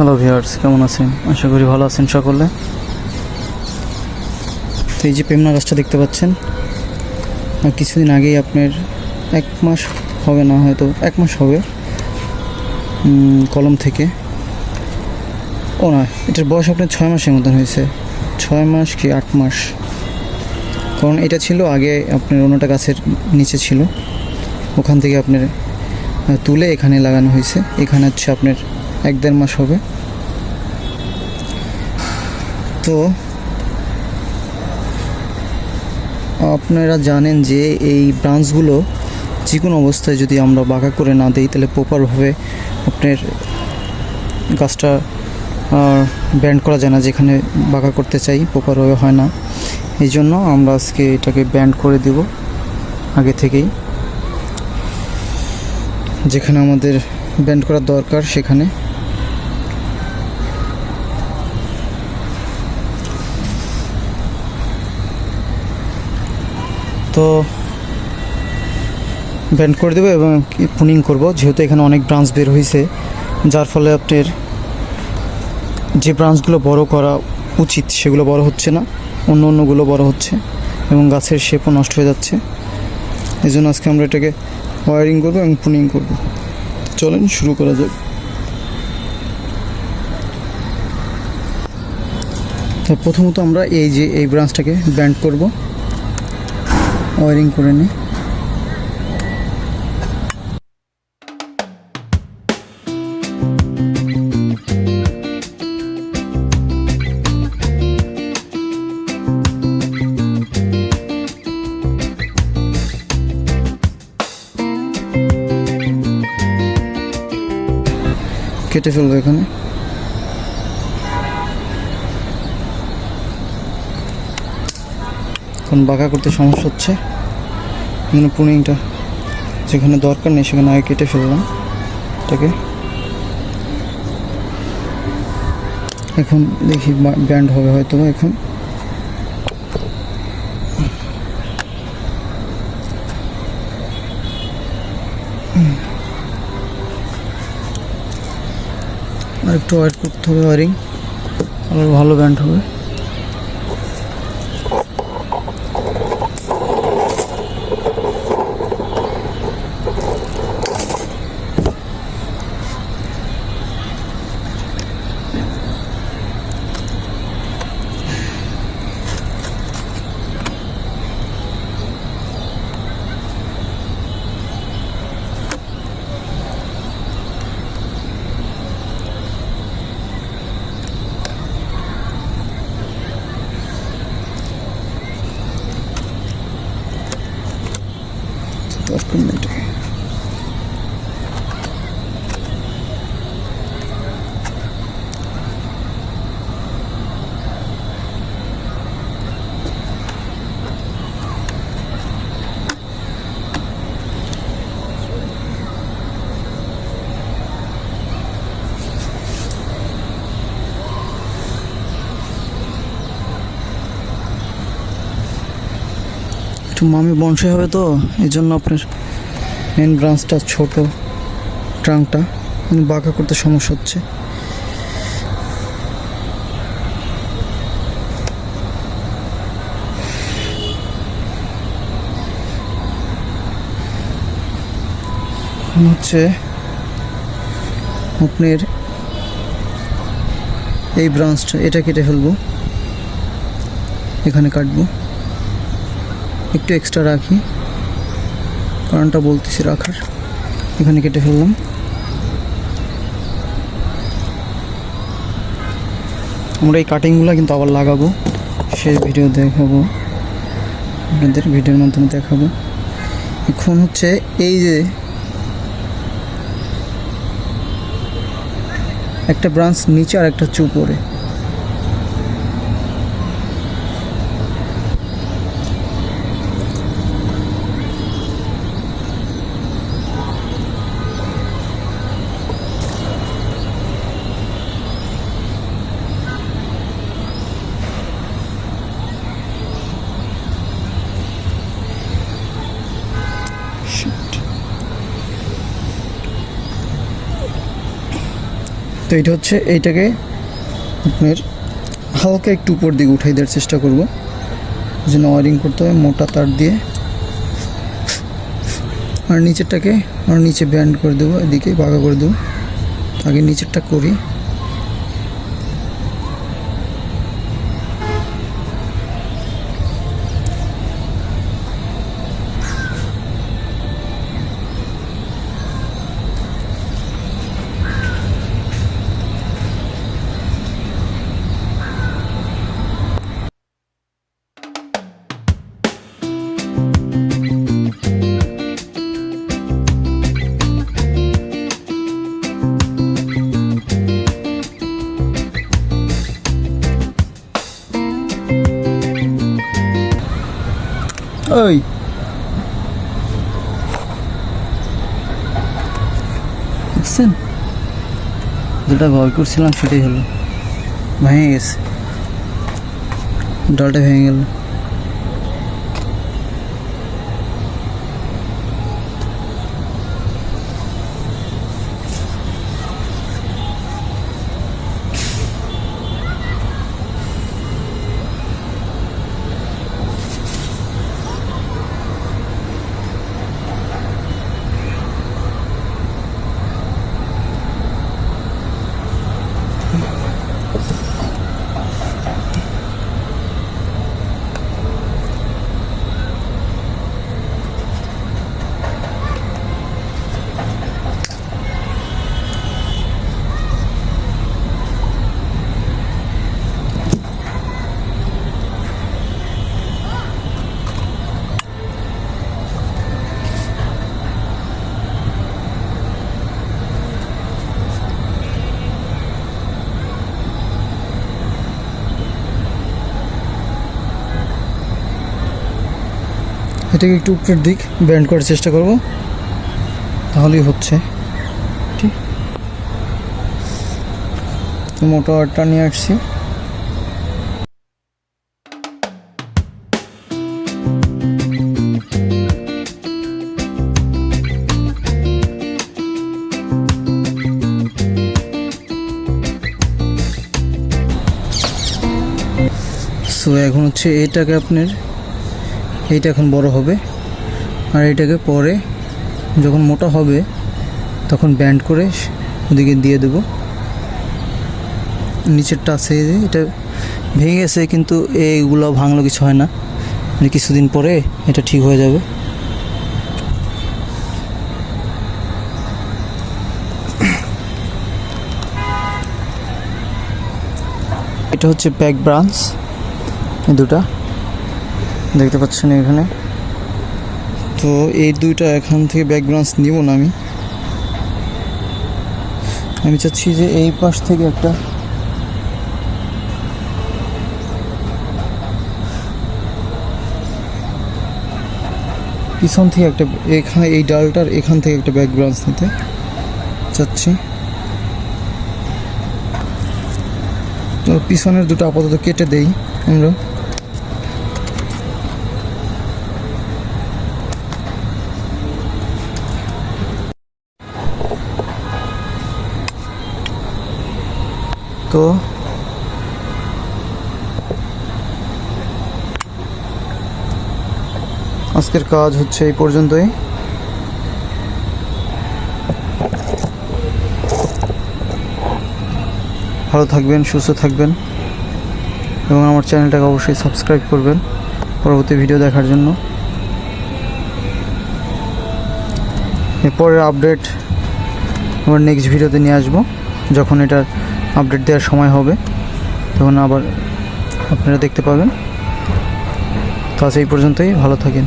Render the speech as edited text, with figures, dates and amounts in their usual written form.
Hello viewers, কেমন আছেন? আশা করি ভালো আছেন সকলে। তো এই যে প্রেমনা গাছটা দেখতে পাচ্ছেন, কিছুদিন আগেই আপনার 1 মাস হবে না, হয়তো 1 মাস হবে কলম থেকে। ও না, এটার বয়স আপনার 6 মাসের মতন হয়েছে, 6 মাস কি 8 মাস। কারণ এটা ছিল আগে আপনার অন্যটা গাছের নিচে ছিল, ওখান থেকে আপনার তুলে এখানে লাগানো হয়েছে। এখানে হচ্ছে আপনার 1-1.5 মাস হবে। তো আপনারা জানেন যে এই ব্রাঞ্চগুলো যে কোনো অবস্থায় যদি আমরা বাঁকা করে না দিই, তাহলে প্রপারভাবে আপনার গাছটা ব্যান্ড করা যায় না। যেখানে বাঁকা করতে চাই প্রপারভাবে হয় না, এই জন্য আমরা আজকে এটাকে ব্যান্ড করে দেব আগে থেকেই। যেখানে আমাদের ব্যান্ড করার দরকার সেখানে। তো ব্যান্ড করে দেবো এবং পুনিং করব, যেহেতু এখানে অনেক ব্রাঞ্চ বের হয়েছে, যার ফলে আপনার যে ব্রাঞ্চগুলো বড় করা উচিত সেগুলো বড় হচ্ছে না, অন্যগুলো বড় হচ্ছে এবং গাছের শেপও নষ্ট হয়ে যাচ্ছে। এই জন্য আজকে আমরা এটাকে ওয়ারিং করবো এবং পুনিং করব। চলেন শুরু করা যাক। তো প্রথমত আমরা এই ব্রাঞ্চটাকে ব্যান্ড করব, ওয়ারিং করে নিই। কেটে ফেলবো এখানে। এখন বাঁকা করতে সমস্যা হচ্ছে, এখানে পুনিংটা যেখানে দরকার নেই সেখানে আগে কেটে ফেললাম এটাকে। এখন দেখি ব্যান্ড হবে হয়তো এখন। আর একটু ওয়েট করতে হবে, ওয়ারিং আর ভালো ব্যান্ড হবে। দরকার নেই এটাকে। একটু মামি বনসাই হবে, তো এই জন্য আপনার মেন ব্রাঞ্চটা ছোট, ট্রাঙ্কটা বাঁকা করতে সমস্যা হচ্ছে। হচ্ছে আপনার এই ব্রাঞ্চটা এটা কেটে ফেলবো, এখানে কাটবো, একটু এক্সট্রা রাখি, কারণটা বলতেছি রাখার। এখানে কেটে ফেললাম। আমরা এই কাটিংগুলো কিন্তু আবার লাগাবো, সেই ভিডিও দেখাবো আপনাদের, ভিডিওর মাধ্যমে দেখাবো। এখন হচ্ছে এই যে একটা ব্রাঞ্চ নিচে আর একটা উপরে, তো এটা হচ্ছে এইটাকে আপনার হালকা একটু উপর দিকে উঠাই দেওয়ার চেষ্টা করব, যেন ওয়ারিং করতে হবে মোটা তার দিয়ে। আর নিচেরটাকে আর নিচে ব্যান্ড করে দেবো, এদিকে বাঁকা করে দেবো। আগে নিচেরটা করি। ওই দেখছেন, যেটা ভয় করছিলাম সেটাই হলো, ভেঙে গেছে, ডালটা ভেঙে গেল। এটাকে একটু উপরের দিক ব্যান্ড করার চেষ্টা করব, তাহলেই হচ্ছে। ঠিক, মোটা আটটা নিয়ে আসছি। সো এখন হচ্ছে এটাকে আপনার, এইটা এখন বড় হবে, আর এটাকে পরে যখন মোটা হবে তখন ব্যান্ড করে ওদিকে দিয়ে দেব। নিচেরটা আছে, এটা ভেঙে গেছে, কিন্তু এইগুলো ভাঙলো কিছু হয় না, মানে কিছুদিন পরে এটা ঠিক হয়ে যাবে। এটা হচ্ছে ব্যাক ব্রাঞ্চ, দুটা দেখতে পাচ্ছেন এখানে। তো এই দুইটা এখান থেকে ব্যাক ব্রাঞ্চ নিব না, আমি চাচ্ছি যে এই পাশ থেকে একটা পিছন থেকে একটা, এখানে এই ডালটার এখান থেকে একটা ব্যাক ব্রাঞ্চ নিতে চাচ্ছি। তো পিছনের দুটো আপাতত কেটে দেই আমরা। তো আজকের কাজ হচ্ছে এই পর্যন্তই। ভালো থাকবেন, সুস্থ থাকবেন, এবং আমার চ্যানেলটাকে অবশ্যই সাবস্ক্রাইব করবেন পরবর্তী ভিডিও দেখার জন্য। এরপরের আপডেট আমার নেক্সট ভিডিওতে নিয়ে আসবো, যখন এটার আপডেট দেওয়ার সময় হবে তখন আবার আপনারা দেখতে পাবেন। তো আজ এই পর্যন্তই, ভালো থাকেন।